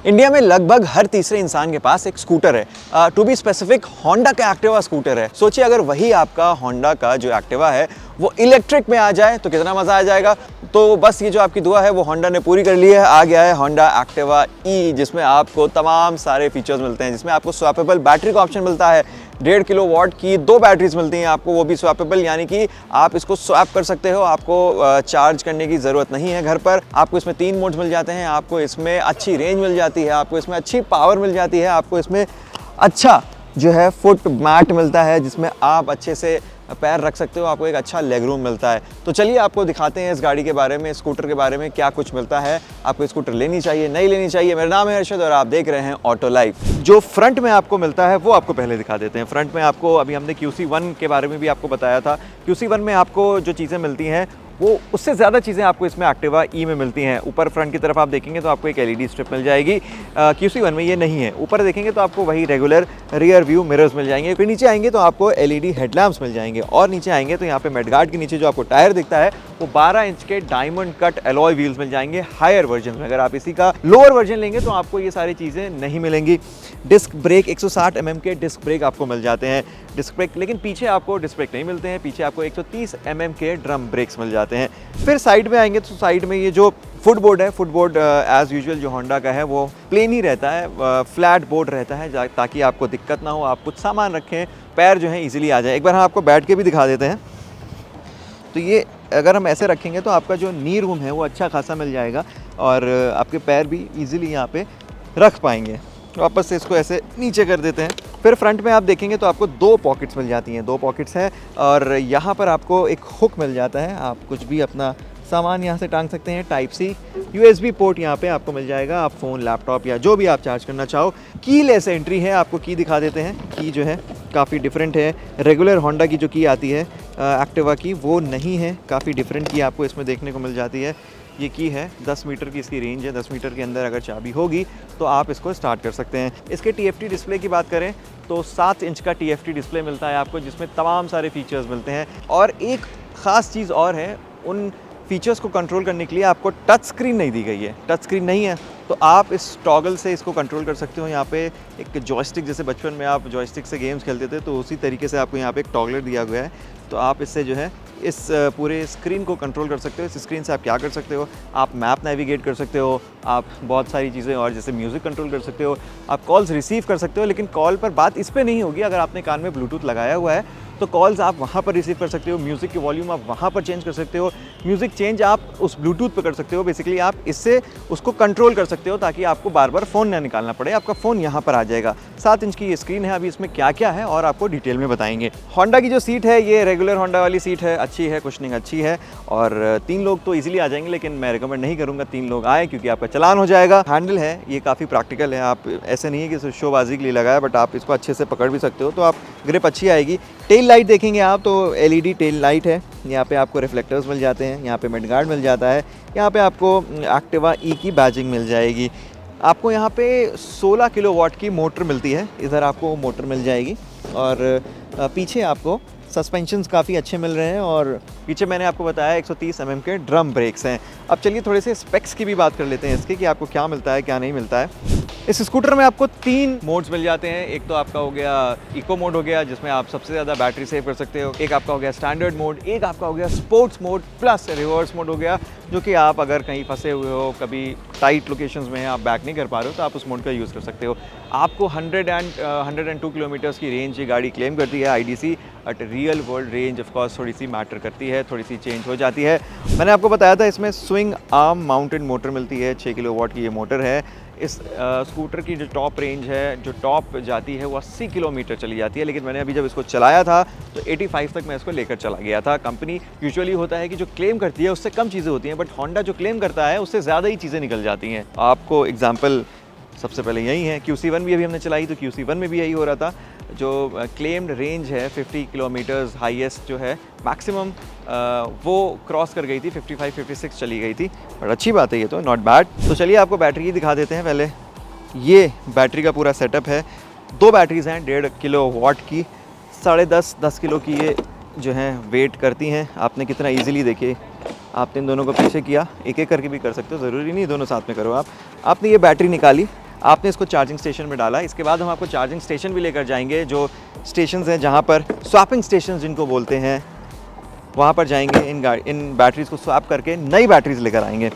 India में लगभग हर तीसरे इंसान के पास एक स्कूटर है। टू बी स्पेसिफिक होंडा का एक्टिवा स्कूटर है। सोचिए अगर वही आपका होंडा का जो एक्टिवा है वो इलेक्ट्रिक में आ जाए तो कितना मज़ा आ जाएगा। तो बस ये जो आपकी दुआ है वो होंडा ने पूरी कर ली है। आ गया है होंडा एक्टिवा ई, जिसमें आपको तमाम सारे फीचर्स मिलते हैं, जिसमें आपको स्वैपेबल बैटरी का ऑप्शन मिलता है। 1.5 किलोवाट की 2 बैटरीज मिलती हैं आपको, वो भी स्वैपेबल, यानी कि आप इसको स्वैप कर सकते हो। आपको चार्ज करने की ज़रूरत नहीं है घर पर। आपको इसमें 3 मोड्स मिल जाते हैं। आपको इसमें अच्छी रेंज मिल जाती है, आपको इसमें अच्छी पावर मिल जाती है, आपको इसमें अच्छा जो है फुट मैट मिलता है जिसमें आप अच्छे से पैर रख सकते हो। आपको एक अच्छा लेग रूम मिलता है। तो चलिए आपको दिखाते हैं इस गाड़ी के बारे में, स्कूटर के बारे में क्या कुछ मिलता है। आपको स्कूटर लेनी चाहिए, नहीं लेनी चाहिए। मेरा नाम है अर्शद और आप देख रहे हैं ऑटो लाइफ। जो फ्रंट में आपको मिलता है वो आपको पहले दिखा देते हैं। फ्रंट में आपको, अभी हमने QC1 के बारे में भी आपको बताया था, QC1 में आपको जो चीज़ें मिलती हैं वो उससे ज़्यादा चीज़ें आपको इसमें एक्टिवा ई में मिलती हैं। ऊपर फ्रंट की तरफ आप देखेंगे तो आपको एक LED स्ट्रिप मिल जाएगी। QC1 में ये नहीं है। ऊपर देखेंगे तो आपको वही रेगुलर रियर व्यू मिरर्स मिल जाएंगे। फिर नीचे आएंगे तो आपको LED हेडलैम्प्स मिल जाएंगे। और नीचे आएंगे तो यहाँ पे मेडगार्ड के नीचे जो आपको टायर दिखता है वो 12 इंच के डायमंड कट एलॉय व्हील्स मिल जाएंगे हायर वर्जन में। अगर आप इसी का लोअर वर्जन लेंगे तो आपको ये सारी चीज़ें नहीं मिलेंगी। डिस्क ब्रेक 160 mm के डिस्क ब्रेक आपको मिल जाते हैं। डिस्क ब्रेक, लेकिन पीछे आपको डिस्क ब्रेक नहीं मिलते हैं। पीछे आपको 130 mm के ड्रम ब्रेक्स मिल जाते हैं। फिर साइड में आएंगे तो साइड में ये जो फुटबोर्ड है, फुटबोर्ड एज़ यूजुअल जो होंडा का है वो प्लेन ही रहता है, फ्लैट बोर्ड रहता है, ताकि आपको दिक्कत ना हो, आप कुछ सामान रखें, पैर जो है ईजिली आ जाए। एक बार हम आपको बैठ के भी दिखा देते हैं। तो ये अगर हम ऐसे रखेंगे तो आपका जो नी रूम है वो अच्छा खासा मिल जाएगा और आपके पैर भी ईजिली यहाँ पे रख पाएंगे। वापस से इसको ऐसे नीचे कर देते हैं। फिर फ्रंट में आप देखेंगे तो आपको 2 पॉकेट्स मिल जाती हैं, 2 पॉकेट्स हैं और यहाँ पर आपको एक हुक मिल जाता है। आप कुछ भी अपना सामान यहाँ से टांग सकते हैं। टाइप C USB पोर्ट यहाँ पे आपको मिल जाएगा। आप फ़ोन, लैपटॉप या जो भी आप चार्ज करना चाहो। कीलेस एंट्री है, आपको की दिखा देते हैं। की जो है काफ़ी डिफरेंट है। रेगुलर होंडा की जो की आती है एक्टिवा की वो नहीं है, काफ़ी डिफरेंट की आपको इसमें देखने को मिल जाती है। ये की है 10 मीटर की इसकी रेंज है। 10 मीटर के अंदर अगर चाबी होगी तो आप इसको स्टार्ट कर सकते हैं। इसके TFT डिस्प्ले की बात करें तो 7 इंच का TFT डिस्प्ले मिलता है आपको, जिसमें तमाम सारे फीचर्स मिलते हैं। और एक ख़ास चीज़ और है, उन फीचर्स को कंट्रोल करने के लिए आपको टच स्क्रीन नहीं दी गई है। टच स्क्रीन नहीं है तो आप इस टॉगल से इसको कंट्रोल कर सकते हो। यहाँ पे एक जॉयस्टिक, जैसे बचपन में आप जॉयस्टिक से गेम्स खेलते थे तो उसी तरीके से आपको यहाँ पे एक टॉगलर दिया गया है। तो आप इससे जो है इस पूरे स्क्रीन को कंट्रोल कर सकते हो। इस स्क्रीन से आप क्या कर सकते हो, आप मैप नेविगेट कर सकते हो, आप बहुत सारी चीज़ें और जैसे म्यूज़िक कंट्रोल कर सकते हो, आप कॉल्स रिसीव कर सकते हो। लेकिन कॉल पर बात इस पर नहीं होगी। अगर आपने कान में ब्लूटूथ लगाया हुआ है तो कॉल्स आप वहाँ पर रिसीव कर सकते हो। म्यूज़िक की वॉल्यूम आप वहाँ पर चेंज कर सकते हो। म्यूज़िक चेंज आप उस ब्लूटूथ पर कर सकते हो। बेसिकली आप इससे उसको कंट्रोल कर सकते हो ताकि आपको बार बार फ़ोन ना निकालना पड़े। आपका फ़ोन यहाँ पर आ जाएगा। 7 इंच की ये स्क्रीन है। अभी इसमें क्या क्या है और आपको डिटेल में बताएंगे। होंडा की जो सीट है ये रेगुलर होंडा वाली सीट है, अच्छी है, कुशनिंग अच्छी है और 3 लोग तो ईजिली आ जाएंगे, लेकिन मैं रिकमेंड नहीं करूँगा 3 लोग आए क्योंकि आपका चलान हो जाएगा। हैंडल है ये काफ़ी प्रैक्टिकल है। आप ऐसे नहीं है कि सिर्फ शोबाजी के लिए लगाया, बट आप इसको अच्छे से पकड़ भी सकते हो तो आप ग्रिप अच्छी आएगी। टेल लाइट देखेंगे आप तो LED टेल लाइट है। यहाँ पे आपको रिफ्लेक्टर्स मिल जाते हैं, यहाँ पे मेडगार्ड मिल जाता है, यहाँ पे आपको एक्टिवा ई की बैजिंग मिल जाएगी। आपको यहाँ पे 16 किलोवाट की मोटर मिलती है, इधर आपको मोटर मिल जाएगी। और पीछे आपको सस्पेंशंस काफ़ी अच्छे मिल रहे हैं और पीछे मैंने आपको बताया 130 mm के ड्रम ब्रेक्स हैं। अब चलिए थोड़े से स्पेक्स की भी बात कर लेते हैं इसके, कि आपको क्या मिलता है क्या नहीं मिलता है। इस स्कूटर में आपको 3 मोड्स मिल जाते हैं। एक तो आपका हो गया इको मोड हो गया, जिसमें आप सबसे ज़्यादा बैटरी सेव कर सकते हो। एक आपका हो गया स्टैंडर्ड मोड, एक आपका हो गया sports mode plus reverse mode हो गया, जो कि आप अगर कहीं फंसे हुए हो, कभी टाइट लोकेशंस में आप बैक नहीं कर पा रहे हो तो आप उस मोड का यूज़ कर सकते हो। आपको 102 किलोमीटर्स की रेंज ये गाड़ी क्लेम करती है IDC, but real world range of course थोड़ी सी मैटर करती है, थोड़ी सी चेंज हो जाती है। मैंने आपको बताया था इसमें स्विंग आर्म माउंटेड मोटर मिलती है, 6 किलोवाट की ये मोटर है। इस स्कूटर की जो टॉप रेंज है, जो टॉप जाती है वो 80 किलोमीटर चली जाती है, लेकिन मैंने अभी जब इसको चलाया था तो 85 तक मैं इसको लेकर चला गया था। कंपनी यूजुअली होता है कि जो क्लेम करती है उससे कम चीज़ें होती हैं, बट होंडा जो क्लेम करता है उससे ज़्यादा ही चीज़ें निकल जाती हैं। आपको एग्जांपल सबसे पहले यही है, QC1 भी अभी हमने चलाई तो QC1 में भी यही हो रहा था। जो क्लेम्ड रेंज है 50 किलोमीटर्स, हाईएस्ट जो है मैक्सिमम वो क्रॉस कर गई थी, 55-56 चली गई थी। और अच्छी बात है ये तो, नॉट बैड। तो चलिए आपको बैटरी ही दिखा देते हैं पहले। ये बैटरी का पूरा सेटअप है। 2 बैटरीज़ हैं 1.5 किलोवाट की, 10.5 किलो की ये जो है वेट करती हैं। आपने कितना ईजिली देखिए, आपने इन दोनों को पीछे किया, एक एक करके भी कर सकते हो, ज़रूरी नहीं दोनों साथ में करो। आपने ये बैटरी निकाली, आपने इसको चार्जिंग स्टेशन में डाला। इसके बाद हम आपको चार्जिंग स्टेशन भी लेकर जाएंगे, जो स्टेशंस हैं जहाँ पर स्वैपिंग स्टेशन जिनको बोलते हैं, वहाँ पर जाएंगे। इन बैटरीज़ को स्वैप करके नई बैटरीज़ लेकर आएंगे।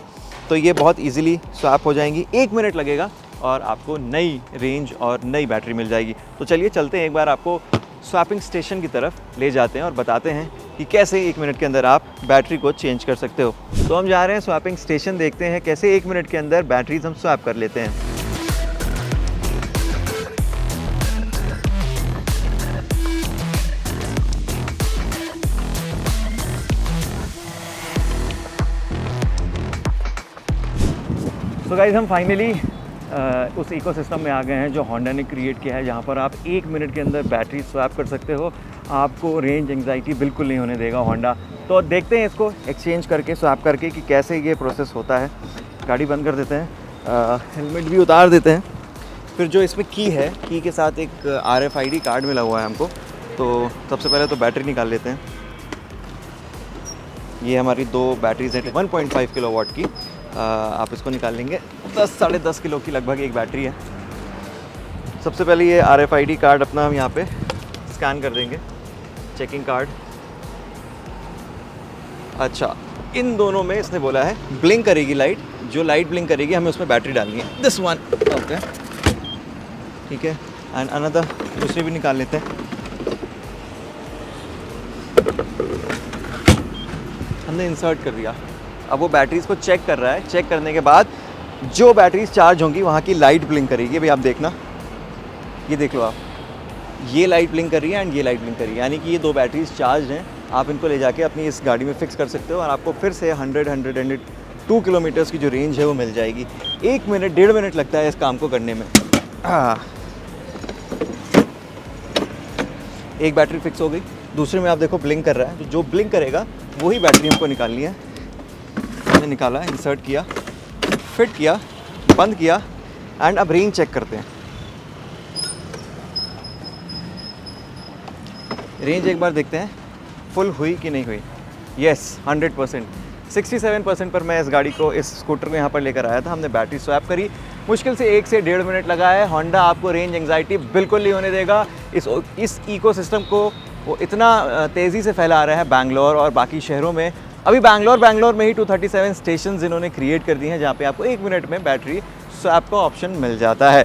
तो ये बहुत इजीली स्वैप हो जाएंगी, 1 मिनट लगेगा और आपको नई रेंज और नई बैटरी मिल जाएगी। तो चलिए चलते हैं, एक बार आपको स्वैपिंग स्टेशन की तरफ ले जाते हैं और बताते हैं कि कैसे 1 मिनट के अंदर आप बैटरी को चेंज कर सकते हो। तो हम जा रहे हैं स्वैपिंग स्टेशन, देखते हैं कैसे 1 मिनट के अंदर बैटरीज हम स्वैप कर लेते हैं। तो गाइस हम फाइनली उस इकोसिस्टम में आ गए हैं जो होंडा ने क्रिएट किया है, जहाँ पर आप 1 मिनट के अंदर बैटरी स्वैप कर सकते हो। आपको रेंज एंग्जाइटी बिल्कुल नहीं होने देगा होंडा। तो देखते हैं इसको एक्सचेंज करके, स्वैप करके, कि कैसे ये प्रोसेस होता है। गाड़ी बंद कर देते हैं, हेलमेट भी उतार देते हैं। फिर जो इसमें की है, की के साथ एक RFID कार्ड मिला हुआ है हमको। तो सबसे पहले तो बैटरी निकाल लेते हैं। ये हमारी 2 बैटरीज हैं 1.5 किलोवाट की। आप इसको निकाल लेंगे। 10 -10.5 किलो की लगभग एक बैटरी है। सबसे पहले ये RFID कार्ड अपना हम यहाँ पे स्कैन कर देंगे, चेकिंग कार्ड। अच्छा, इन दोनों में इसने बोला है ब्लिंक करेगी लाइट, जो लाइट ब्लिंक करेगी हमें उसमें बैटरी डालनी है। दिस वन, ओके, ठीक है। एंड अनदर, दूसरी भी निकाल लेते हैं। हमने इंसर्ट कर दिया। अब वो बैटरीज़ को चेक कर रहा है। चेक करने के बाद जो बैटरीज चार्ज होंगी वहाँ की लाइट ब्लिंक करेगी। भाई आप देखना, ये देख लो आप, ये लाइट ब्लिंक कर रही है एंड ये लाइट ब्लिंक कर रही है, यानी कि ये 2 बैटरीज चार्ज हैं। आप इनको ले जाके अपनी इस गाड़ी में फ़िक्स कर सकते हो और आपको फिर से 102 किलोमीटर्स की जो रेंज है वो मिल जाएगी। 1 मिनट 1.5 मिनट लगता है इस काम को करने में। एक बैटरी फिक्स हो गई, दूसरे में आप देखो ब्लिंक कर रहा है। तो जो ब्लिंक करेगा वही बैटरी हमको निकालनी है। हमने निकाला, इंसर्ट किया, फिट किया, बंद किया एंड अब रेंज चेक करते हैं। रेंज एक बार देखते हैं फुल हुई कि नहीं हुई। येस, 100%, 67% पर मैं इस गाड़ी को, इस स्कूटर को यहाँ पर लेकर आया था। हमने बैटरी स्वैप करी, मुश्किल से 1 से 1.5 मिनट लगा है। होंडा आपको रेंज एंग्जाइटी बिल्कुल नहीं होने देगा। इस इकोसिस्टम को वो इतना तेज़ी से फैला रहा है बैंगलोर और बाकी शहरों में। अभी बैंगलोर में ही 237 स्टेशन इन्होंने क्रिएट कर दी हैं, जहाँ पे आपको 1 मिनट में बैटरी स्वैप का ऑप्शन मिल जाता है।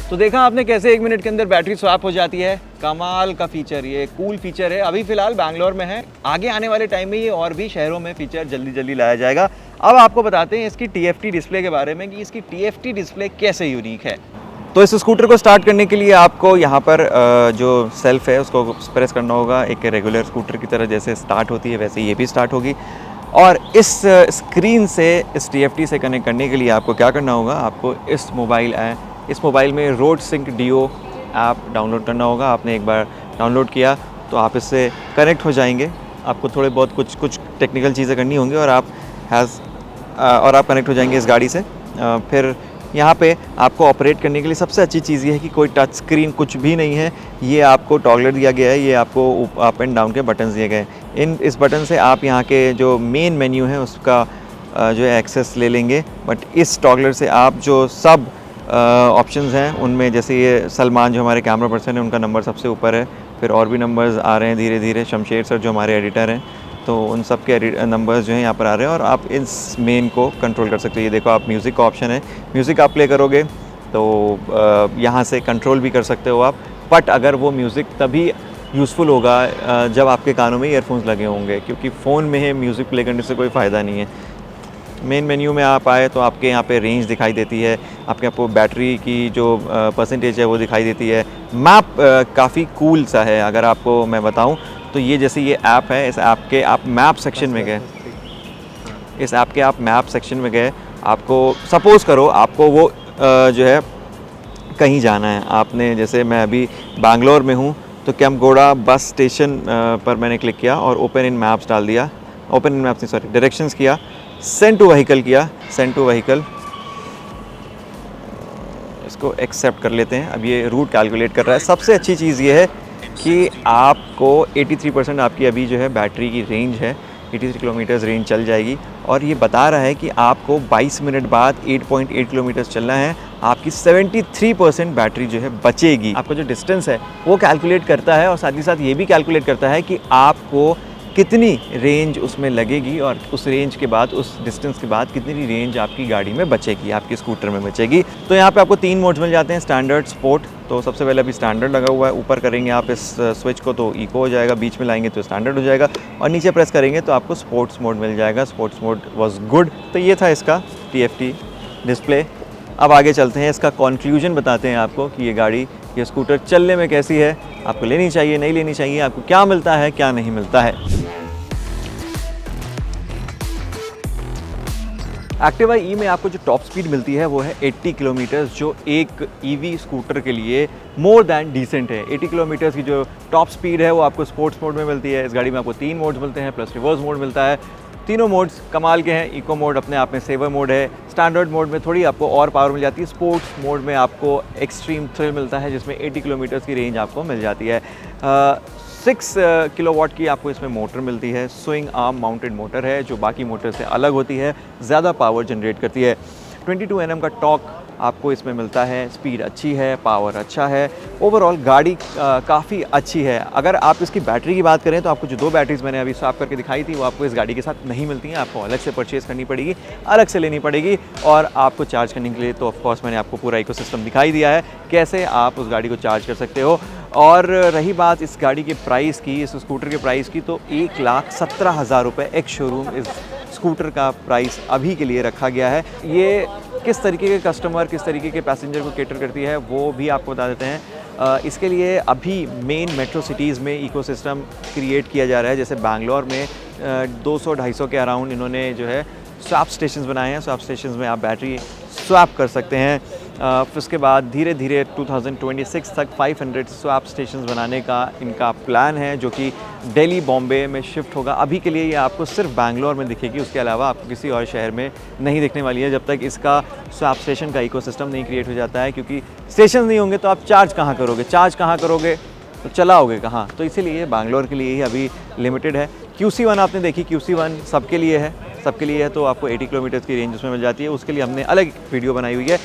तो देखा आपने कैसे 1 मिनट के अंदर बैटरी स्वैप हो जाती है। कमाल का फीचर, ये कूल फीचर है। अभी फ़िलहाल बैंगलोर में है, आगे आने वाले टाइम में ये और भी शहरों में फीचर जल्दी लाया जाएगा। अब आपको बताते हैं इसकी TFT डिस्प्ले के बारे में कि इसकी TFT डिस्प्ले कैसे यूनिक है। तो इस स्कूटर को स्टार्ट करने के लिए आपको यहाँ पर जो सेल्फ है उसको प्रेस करना होगा। एक रेगुलर स्कूटर की तरह जैसे स्टार्ट होती है वैसे ये भी स्टार्ट होगी। और इस स्क्रीन से, इस TFT से कनेक्ट करने के लिए आपको क्या करना होगा, आपको इस मोबाइल में road sync DO app download करना होगा। आपने एक बार डाउनलोड किया तो आप इससे कनेक्ट हो जाएंगे। आपको थोड़े बहुत कुछ टेक्निकल चीज़ें करनी होंगी और आप कनेक्ट हो जाएंगे इस गाड़ी से। फिर यहाँ पे आपको ऑपरेट करने के लिए सबसे अच्छी चीज़ ये है कि कोई टच स्क्रीन कुछ भी नहीं है। ये आपको टॉगलर दिया गया है, ये आपको अप एंड डाउन के बटन्स दिए गए हैं। इस बटन से आप यहाँ के जो मेन मेन्यू है उसका जो है एक्सेस ले लेंगे। बट इस टॉगलर से आप जो सब ऑप्शंस हैं उनमें, जैसे ये सलमान जो हमारे कैमरा पर्सन है उनका नंबर सबसे ऊपर है। फिर और भी नंबर्स आ रहे हैं धीरे धीरे। शमशेर सर जो हमारे एडिटर हैं, तो उन सब के नंबर्स जो हैं यहाँ पर आ रहे हैं और आप इस मेन को कंट्रोल कर सकते हो। ये देखो आप म्यूज़िक का ऑप्शन है, म्यूज़िक आप प्ले करोगे तो यहाँ से कंट्रोल भी कर सकते हो आप। बट अगर वो म्यूज़िक तभी यूज़फुल होगा जब आपके कानों में ईयरफोन्स लगे होंगे, क्योंकि फ़ोन में है म्यूज़िक प्ले करने से कोई फ़ायदा नहीं है। मेन मेन्यू में आप आए तो आपके यहाँ पे रेंज दिखाई देती है, आपको बैटरी की जो परसेंटेज है वो दिखाई देती है। मैप काफ़ी कूल सा है। अगर आपको मैं बताऊँ तो ये जैसे ये ऐप है, इस ऐप के आप मैप सेक्शन में गए, इस ऐप के आप मैप सेक्शन में गए, आपको सपोज़ करो आपको वो जो है कहीं जाना है। आपने, जैसे मैं अभी बैंगलोर में हूँ तो केम्पगोड़ा बस स्टेशन पर मैंने क्लिक किया और ओपन इन मैप्स डाल दिया, ओपन इन मैप्स नहीं सॉरी डायरेक्शंस किया, सेंड टू व्हीकल किया, सेंड टू व्हीकल, इसको एक्सेप्ट कर लेते हैं। अब ये रूट कैलकुलेट कर रहा है। सबसे अच्छी चीज़ ये है कि आपको 83% आपकी अभी जो है बैटरी की रेंज है, 83 किलोमीटर्स रेंज चल जाएगी। और ये बता रहा है कि आपको 22 मिनट बाद 8.8 किलोमीटर्स चलना है, आपकी 73% बैटरी जो है बचेगी। आपका जो डिस्टेंस है वो कैलकुलेट करता है और साथ ही साथ ये भी कैलकुलेट करता है कि आपको कितनी रेंज उसमें लगेगी और उस रेंज के बाद, उस डिस्टेंस के बाद कितनी रेंज आपकी गाड़ी में बचेगी, आपके स्कूटर में बचेगी। तो यहाँ पे आपको 3 मोड्स मिल जाते हैं, स्टैंडर्ड, स्पोर्ट। तो सबसे पहले अभी स्टैंडर्ड लगा हुआ है, ऊपर करेंगे आप इस स्विच को तो इको हो जाएगा, बीच में लाएंगे तो स्टैंडर्ड हो जाएगा और नीचे प्रेस करेंगे तो आपको स्पोर्ट्स मोड मिल जाएगा। Sports mode was good. तो ये था इसका TFT डिस्प्ले। अब आगे चलते हैं, इसका कंक्लूजन बताते हैं आपको कि ये गाड़ी, ये स्कूटर चलने में कैसी है, आपको लेनी चाहिए, नहीं लेनी चाहिए, आपको क्या मिलता है, क्या नहीं मिलता है। एक्टिवा ई में आपको जो टॉप स्पीड मिलती है वो है 80 किलोमीटर्स, जो एक EV स्कूटर के लिए मोर दैन डिसेंट है। 80 किलोमीटर्स की जो टॉप स्पीड है वो आपको स्पोर्ट्स मोड में मिलती है। इस गाड़ी में आपको 3 मोड्स मिलते हैं प्लस रिवर्स मोड मिलता है। तीनों मोड्स कमाल के हैं। इको मोड अपने आप में सेवर मोड है। स्टैंडर्ड मोड में थोड़ी आपको और पावर मिल जाती है। स्पोर्ट्स मोड में आपको एक्सट्रीम थ्रिल मिलता है जिसमें 80 किलोमीटर्स की रेंज आपको मिल जाती है। 6 किलोवाट की आपको इसमें मोटर मिलती है। स्विंग आर्म माउंटेड मोटर है जो बाकी मोटर से अलग होती है, ज़्यादा पावर जनरेट करती है। 22 Nm का टॉर्क आपको इसमें मिलता है। स्पीड अच्छी है, पावर अच्छा है, ओवरऑल गाड़ी काफ़ी अच्छी है। अगर आप इसकी बैटरी की बात करें तो आपको जो 2 बैटरीज़ मैंने अभी स्वैप करके दिखाई थी वो आपको इस गाड़ी के साथ नहीं मिलती हैं, आपको अलग से परचेज़ करनी पड़ेगी, अलग से लेनी पड़ेगी। और आपको चार्ज करने के लिए तो ऑफकोर्स मैंने आपको पूरा इकोसिस्टम दिखाई दिया है कैसे आप उस गाड़ी को चार्ज कर सकते हो। और रही बात इस गाड़ी के प्राइस की, इस स्कूटर के प्राइस की, तो 1,17,000 रुपये एक शोरूम इस स्कूटर का प्राइस अभी के लिए रखा गया है। ये किस तरीके के कस्टमर, किस तरीके के पैसेंजर को कैटर करती है वो भी आपको बता देते हैं। इसके लिए अभी मेन मेट्रो सिटीज़ में इकोसिस्टम क्रिएट किया जा रहा है। जैसे बैंगलोर में 200-250 के अराउंड इन्होंने जो है स्वैप स्टेशंस बनाए हैं। स्वैप स्टेशंस में आप बैटरी स्वैप कर सकते हैं। फिर उसके बाद धीरे धीरे 2026 तक 500 स्वैप स्टेशंस बनाने का इनका प्लान है, जो कि दिल्ली, बॉम्बे में शिफ्ट होगा। अभी के लिए ये आपको सिर्फ बैंगलोर में दिखेगी, उसके अलावा आपको किसी और शहर में नहीं दिखने वाली है जब तक इसका स्वैप स्टेशन का इकोसिस्टम नहीं क्रिएट हो जाता है। क्योंकि स्टेशन नहीं होंगे तो आप चार्ज कहाँ करोगे, चार्ज कहाँ करोगे तो चलाओगे कहाँ। तो इसीलिए बैंगलोर के लिए ही अभी लिमिटेड है। QC1 आपने देखी, QC1 सबके लिए है, सबके लिए है, तो आपको 80 किलोमीटर्स की रेंज उसमें मिल जाती है। उसके लिए हमने अलग वीडियो बनाई हुई है।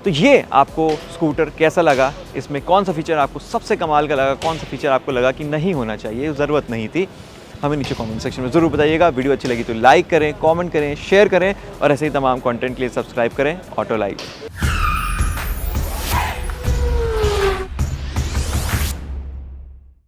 तो ये आपको स्कूटर कैसा लगा, इसमें कौन सा फीचर आपको सबसे कमाल का लगा, कौन सा फीचर आपको लगा कि नहीं होना चाहिए, ज़रूरत नहीं थी, हमें नीचे कमेंट सेक्शन में ज़रूर बताइएगा। वीडियो अच्छी लगी तो लाइक करें, कमेंट करें, शेयर करें और ऐसे ही तमाम कंटेंट के लिए सब्सक्राइब करें ऑटो लाइव।